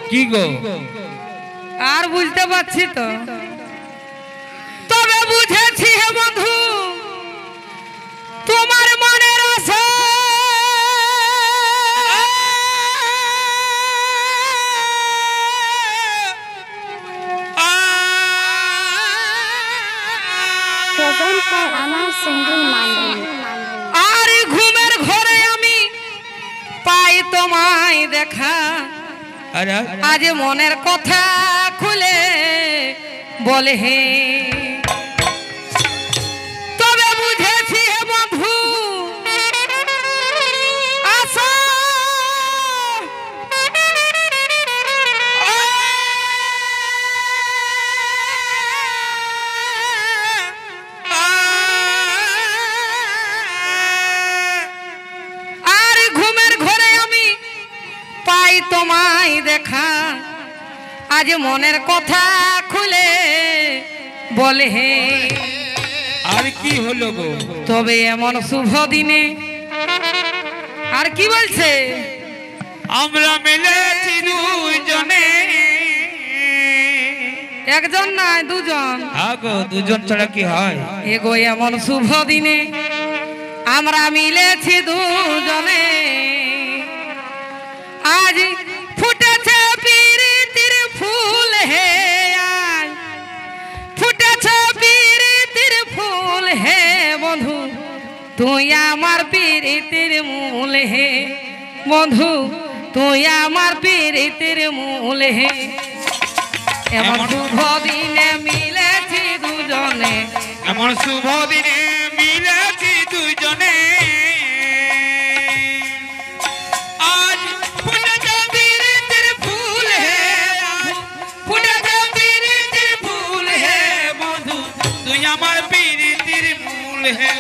কি গো আর বুঝতে পারছি তো তবে বুঝেছি হে বন্ধু তোমার মনের আশা Present by Amar Single Mandal. আর ঘুমের ঘরে আমি পাই তোমায় দেখা আরে আজ মনের কথা খুলে বলে হে তবে বুঝেছি হে বন্ধু আশা আর ঘুমের ঘরে আমি পাই তোমায় দেখা আজ মনের কথা খুলে বলে হে আর কি হলো গো তবে এমন শুভ দিনে আর কি বলছে আমরা মিলেছি দুজনে একজন নয় দুজন আগো দুজন ছাড়া কি হয় এগো এমন শুভ দিনে আমরা মিলেছি দুজনে আজ ফুটেছে প্রীতির ফুল হে আজ ফুটেছে প্রীতির ফুল হে বন্ধু তুই আমার প্রীতির মূল হে বন্ধু তুই আমার প্রীতির মূল হে এমন শুভ দিনে মিলেছি দুজনে এমন শুভ দিনে মিলেছি দুজনে আজ ফুটেছে প্রীতির ফুল হে ফুটেছে প্রীতির ফুল হে বন্ধু তুই আমার প্রীতির মূল হে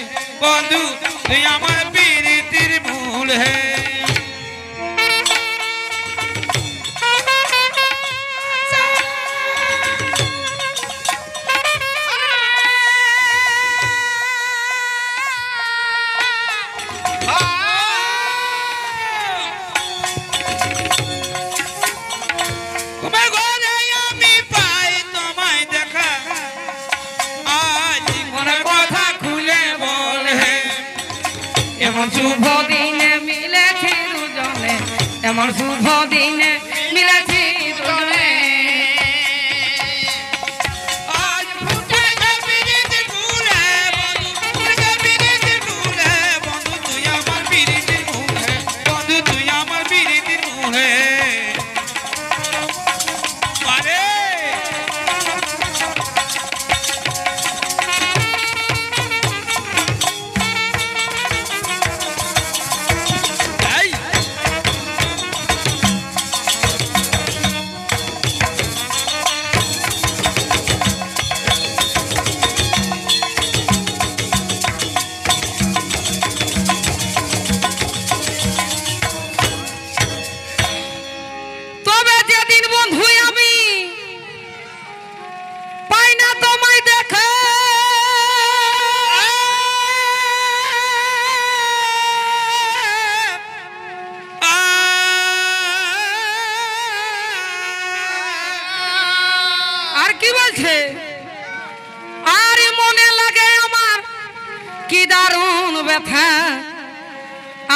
বন্ধু তুই আমার প্রীতির মূল হে এমন শুভ দিনে মিলেছি দুজনে এমন শুভ দিনে মিলেছি দুজনে আজ ফুটেছে প্রীতির ফুল হে বন্ধু ফুটেছে প্রীতির ফুল হে বন্ধু তুই আমার প্রীতির মূল হে বন্ধু তুই আমার প্রীতির মূল হে আরে এই তবে যেদিন বন্ধু আমি পাই না তোমায় দেখা আর কি বলছে আর মনে লাগে আমার কি দারুণ ব্যথা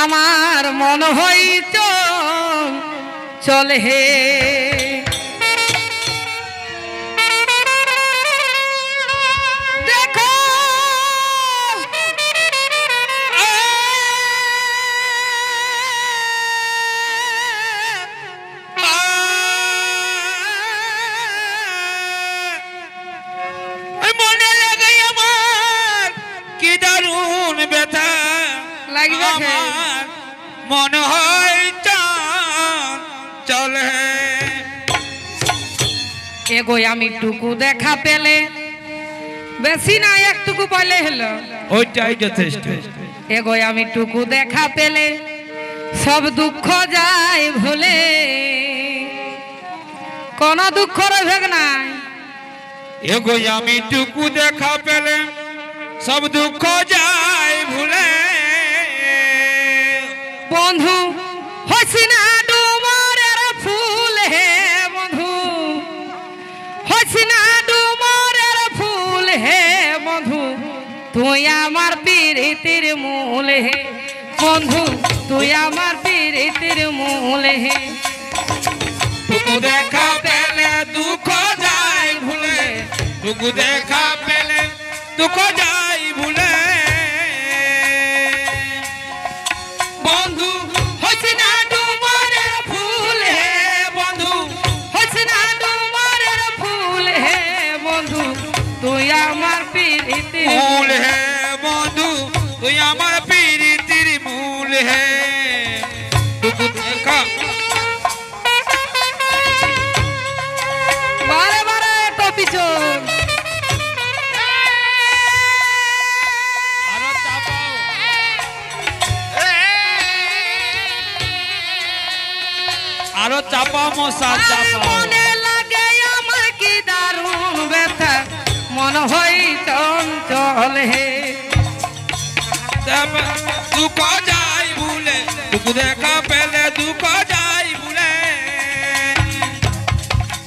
আমার মন হইত চলে হে দেখো মনে লাগে আমার কি দারুণ ব্যথা লাগবে আমার মনে হয় চলে এগো আমি টুকু দেখা পেলে বেশি না একটুকু পাইলে হলো ওইটাই যথেষ্ট এগো আমি টুকু দেখা পেলে সব দুঃখ যায় ভুলে কোন দুঃখ রইবে নাই এগো আমি টুকু দেখা পেলে সব দুঃখ যায় ভুলে বন্ধু হসিনা ডুমরের ফুল হে তুই আমার প্রীতির মূল হে বন্ধু তুই আমার প্রীতির মূল হে টুকু দেখা পেলে দুঃখ যায় ভুলে টুকু দেখা পেলে দুঃখ যায় ভুলে বন্ধু হইছে না ডুমরের ফুল হে বন্ধু হইছে না ডুমরের ফুল হে বন্ধু তুই আমার প্রীতির মূল হে বন্ধু তুই আমার প্রীতির মূল হে টুকু দেখা বারে বারে তো পিছন আরো চাপাও আরো চাপাও মশা আরে চাপাও মনে লাগে আমার কি দারুণ ব্যথা মন হই চঞ্চল হে দুঃখ যাই ভুলে দুঃখ দেখা পেলে দুঃখ যাই ভুলে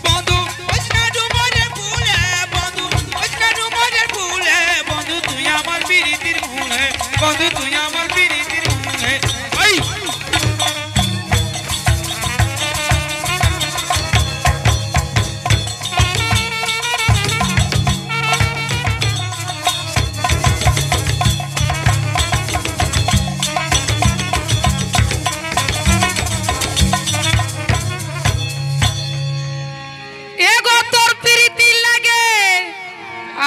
বন্ধু ওইটা ডুমরের ফুলে বন্ধু ওইটা ডুমরের ফুলে বন্ধু তুই আমার প্রীতির ফুলে বন্ধু তুই আমার প্রীতির ফুলে ওই এগো তোর প্রীতি লাগে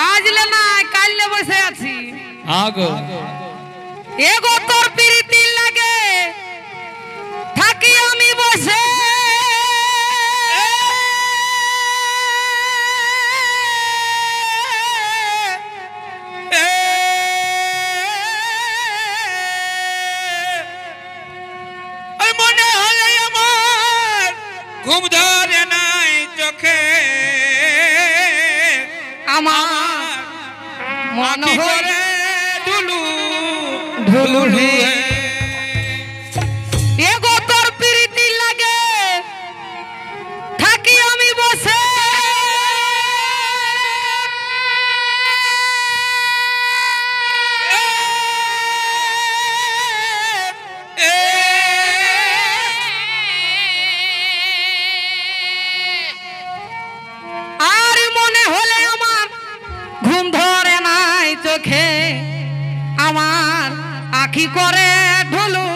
আজলে না কাললে বসে আছি আগো এগো তোর প্রীতি লাগে থাকি আমি বসে মনে হলে আমার ঘুম ধরে নাই চোখে আমার মন আঁখি হই করে ঢুলু ঢুলু হে। হে। এগো তোর প্রীতি লাগে থাকি আমি বসে আর মনে হলে আমার ঘুম ধরে নাই চোখে আমার আখি করে ঢুলু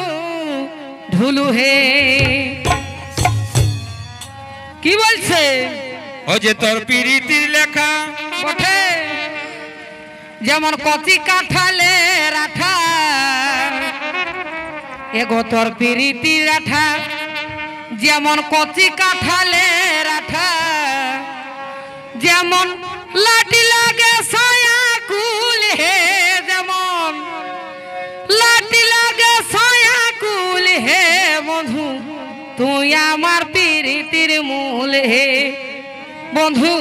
ঢুলু হে কি বলছে ও যে তোর প্রীতির লেখা বটে যেমন কচি কাঠালে রাঠা এগো তোর প্রীতি রাঠা যেমন কচি কাঠালে রাঠা যেমন লাঠি লাগে ছায়া কুল হে যেমন লাঠি লাগে ছায়া কুল হে বন্ধু তুই আমার প্রীতির মূল হে বন্ধু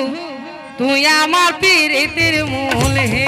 তুই আমার প্রীতির মূল হে